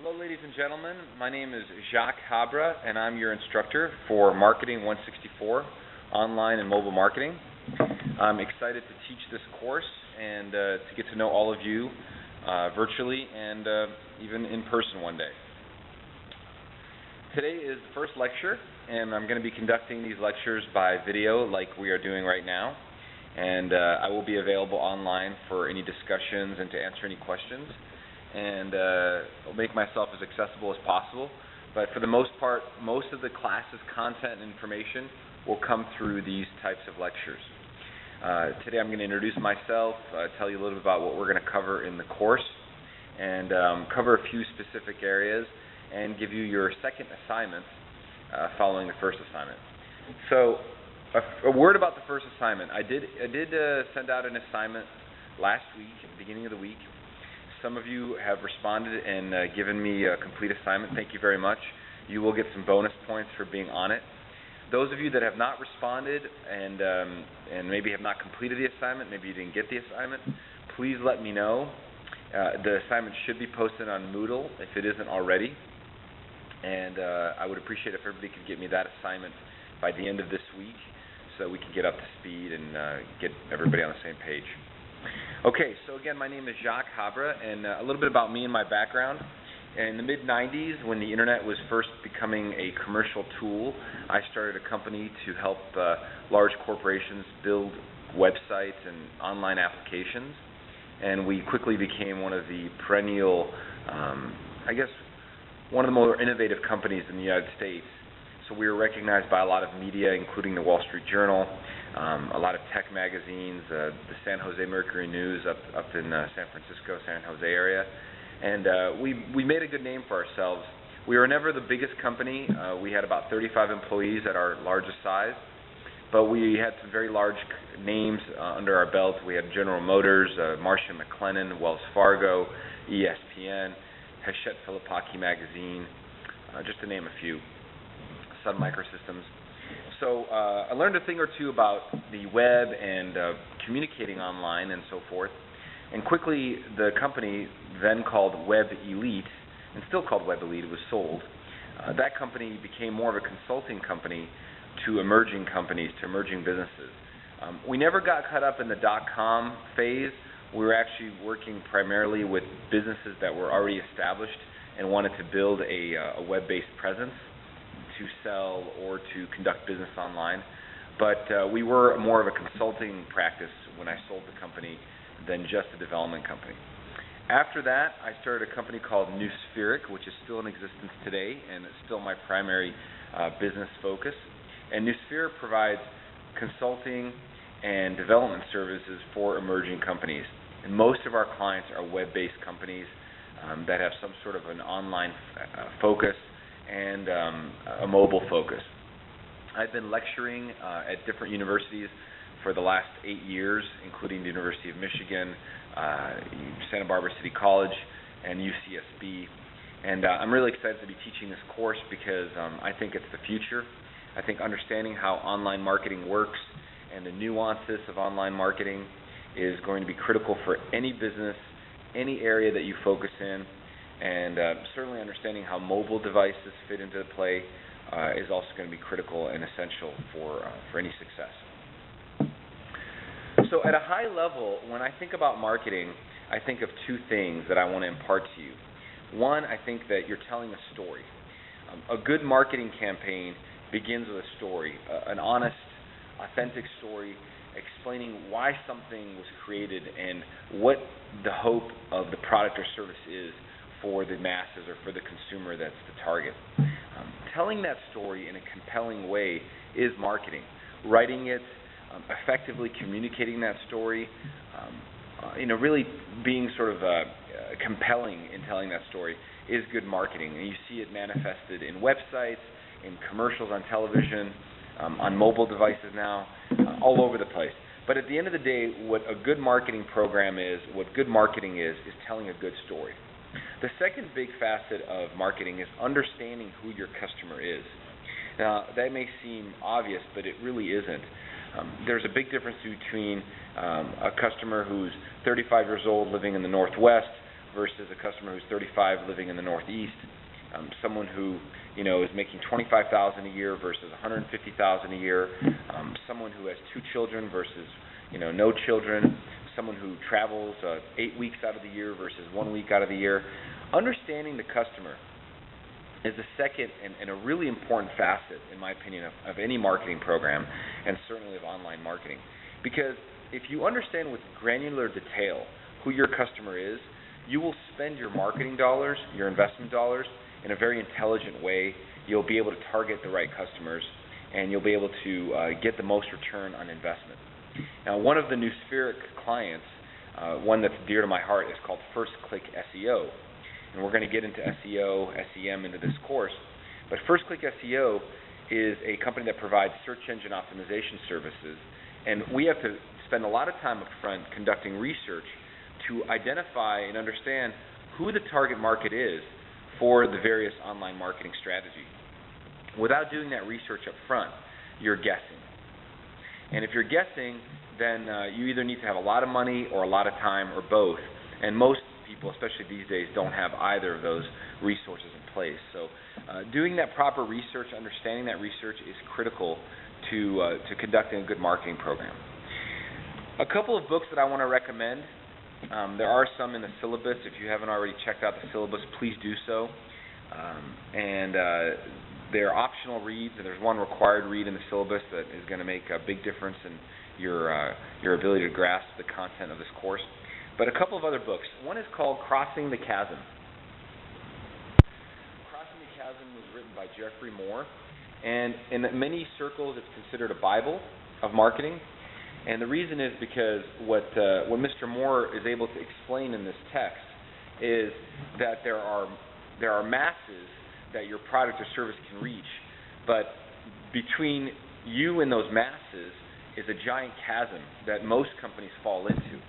Hello, ladies and gentlemen. My name is Jaques Habra, and I'm your instructor for Marketing 164, Online and Mobile Marketing. I'm excited to teach this course and to get to know all of you virtually and even in person one day. Today is the first lecture, and I'm going to be conducting these lectures by video like we are doing right now. And I will be available online for any discussions and to answer any questions. And I'll make myself as accessible as possible. But for the most part, most of the class's content and information will come through these types of lectures. Today I'm going to introduce myself, tell you a little bit about what we're going to cover in the course, and cover a few specific areas, and give you your second assignment following the first assignment. So a word about the first assignment. I did send out an assignment last week, at the beginning of the week. Some of you have responded and given me a complete assignment. Thank you very much. You will get some bonus points for being on it. Those of you that have not responded and maybe have not completed the assignment, maybe you didn't get the assignment, please let me know. The assignment should be posted on Moodle if it isn't already. And I would appreciate if everybody could get me that assignment by the end of this week so we can get up to speed and get everybody on the same page. Okay, so again, my name is Jaques Habra, and a little bit about me and my background. In the mid-90s, when the internet was first becoming a commercial tool, I started a company to help large corporations build websites and online applications. And we quickly became one of the perennial, one of the more innovative companies in the United States. So we were recognized by a lot of media, including the Wall Street Journal, a lot of tech magazines, the San Jose Mercury News up in San Francisco, San Jose area. And we made a good name for ourselves. We were never the biggest company. We had about 35 employees at our largest size. But we had some very large names under our belt. We had General Motors, Marsh & McLennan, Wells Fargo, ESPN, Hachette Philipaki Magazine, just to name a few. Sun Microsystems. So I learned a thing or two about the web and communicating online and so forth. And quickly, the company, then called Web Elite, and still called Web Elite, was sold. That company became more of a consulting company to emerging companies, to emerging businesses. We never got caught up in the dot-com phase. We were actually working primarily with businesses that were already established and wanted to build a web-based presence to sell or to conduct business online. But we were more of a consulting practice when I sold the company than just a development company. After that, I started a company called New Spheric, which is still in existence today, and it's still my primary business focus. And New Spheric provides consulting and development services for emerging companies. And most of our clients are web-based companies that have some sort of an online focus and a mobile focus. I've been lecturing at different universities for the last 8 years, including the University of Michigan, Santa Barbara City College, and UCSB. And I'm really excited to be teaching this course because I think it's the future. I think understanding how online marketing works and the nuances of online marketing is going to be critical for any business, any area that you focus in. And certainly understanding how mobile devices fit into play is also going to be critical and essential for any success. So at a high level, when I think about marketing, I think of two things that I want to impart to you. One, I think that you're telling a story. A good marketing campaign begins with a story, an honest, authentic story explaining why something was created and what the hope of the product or service is for the masses or for the consumer that's the target. Telling that story in a compelling way is marketing. Writing it, effectively communicating that story, really being sort of compelling in telling that story is good marketing. And you see it manifested in websites, in commercials on television, on mobile devices now, all over the place. But at the end of the day, what a good marketing program is, what good marketing is telling a good story. The second big facet of marketing is understanding who your customer is. Now, that may seem obvious, but it really isn't. There's a big difference between a customer who's 35 years old living in the Northwest versus a customer who's 35 living in the Northeast, someone who is making $25,000 a year versus $150,000 a year, someone who has 2 children versus no children, someone who travels 8 weeks out of the year versus 1 week out of the year. Understanding the customer is the second and a really important facet, in my opinion, of any marketing program, and certainly of online marketing. Because if you understand with granular detail who your customer is, you will spend your marketing dollars, your investment dollars, in a very intelligent way. You'll be able to target the right customers, and you'll be able to get the most return on investment. Now, one of the new Spheric clients, one that's dear to my heart, is called First Click SEO. And we're going to get into SEO, SEM into this course. But First Click SEO is a company that provides search engine optimization services. And we have to spend a lot of time up front conducting research to identify and understand who the target market is for the various online marketing strategies. Without doing that research up front, you're guessing. And if you're guessing, then you either need to have a lot of money or a lot of time or both. And most people, especially these days, don't have either of those resources in place. So doing that proper research, understanding that research is critical to conducting a good marketing program. A couple of books that I want to recommend. There are some in the syllabus. If you haven't already checked out the syllabus, please do so. They're optional reads, and there's one required read in the syllabus that is going to make a big difference in your ability to grasp the content of this course. But a couple of other books. One is called Crossing the Chasm. Crossing the Chasm was written by Jeffrey Moore, and in many circles it's considered a Bible of marketing. And the reason is because what Mr. Moore is able to explain in this text is that there are masses that your product or service can reach, but between you and those masses is a giant chasm that most companies fall into.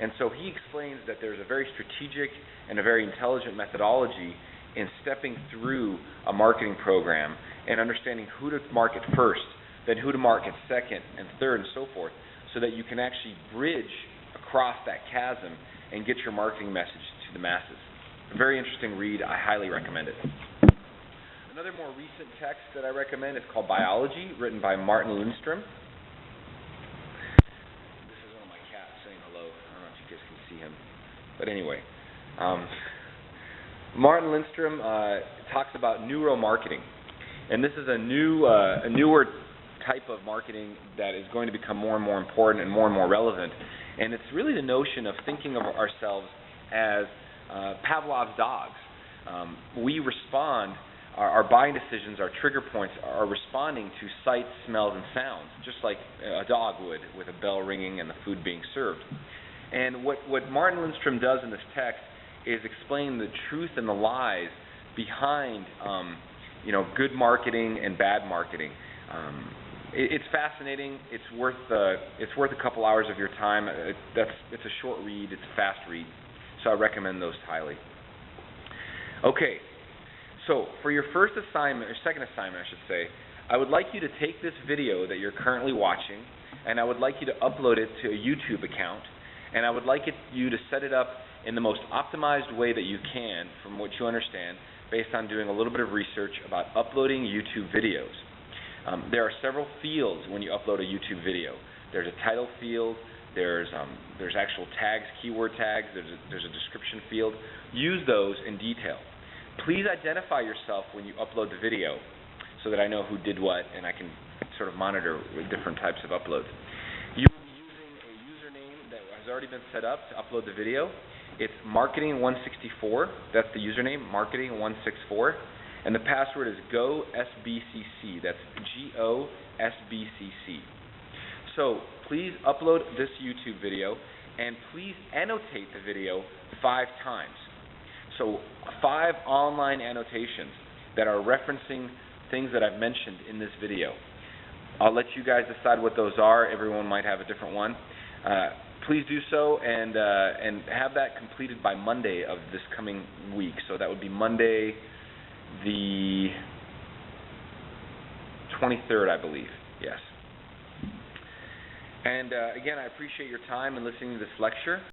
And so he explains that there's a very strategic and a very intelligent methodology in stepping through a marketing program and understanding who to market first, then who to market second and third and so forth, so that you can actually bridge across that chasm and get your marketing message to the masses. A very interesting read. I highly recommend it. Another more recent text that I recommend is called Biology, written by Martin Lindstrom. This is one of my cats saying hello. I don't know if you guys can see him. But anyway, Martin Lindstrom talks about neuromarketing. And this is a newer type of marketing that is going to become more and more important and more relevant. And it's really the notion of thinking of ourselves as Pavlov's dogs. We respond, our buying decisions, our trigger points are responding to sights, smells, and sounds, just like a dog would with a bell ringing and the food being served. And what Martin Lindstrom does in this text is explain the truth and the lies behind good marketing and bad marketing. It's fascinating. It's worth a couple hours of your time. It's a short read. It's a fast read. So I recommend those highly. Okay. So for your first assignment, or second assignment, I should say, I would like you to take this video that you're currently watching, and I would like you to upload it to a YouTube account, and I would like you to set it up in the most optimized way that you can, from what you understand, based on doing a little bit of research about uploading YouTube videos. There are several fields when you upload a YouTube video. There's a title field, there's actual tags, keyword tags, there's a description field. Use those in detail. Please identify yourself when you upload the video so that I know who did what and I can sort of monitor with different types of uploads. You will be using a username that has already been set up to upload the video. It's marketing164. That's the username, marketing164. And the password is GoSBCC. That's GOSBCC. So please upload this YouTube video and please annotate the video 5 times. So 5 online annotations that are referencing things that I've mentioned in this video. I'll let you guys decide what those are. Everyone might have a different one. Please do so and have that completed by Monday of this coming week. So that would be Monday the 23rd, I believe. Yes. And again, I appreciate your time in listening to this lecture.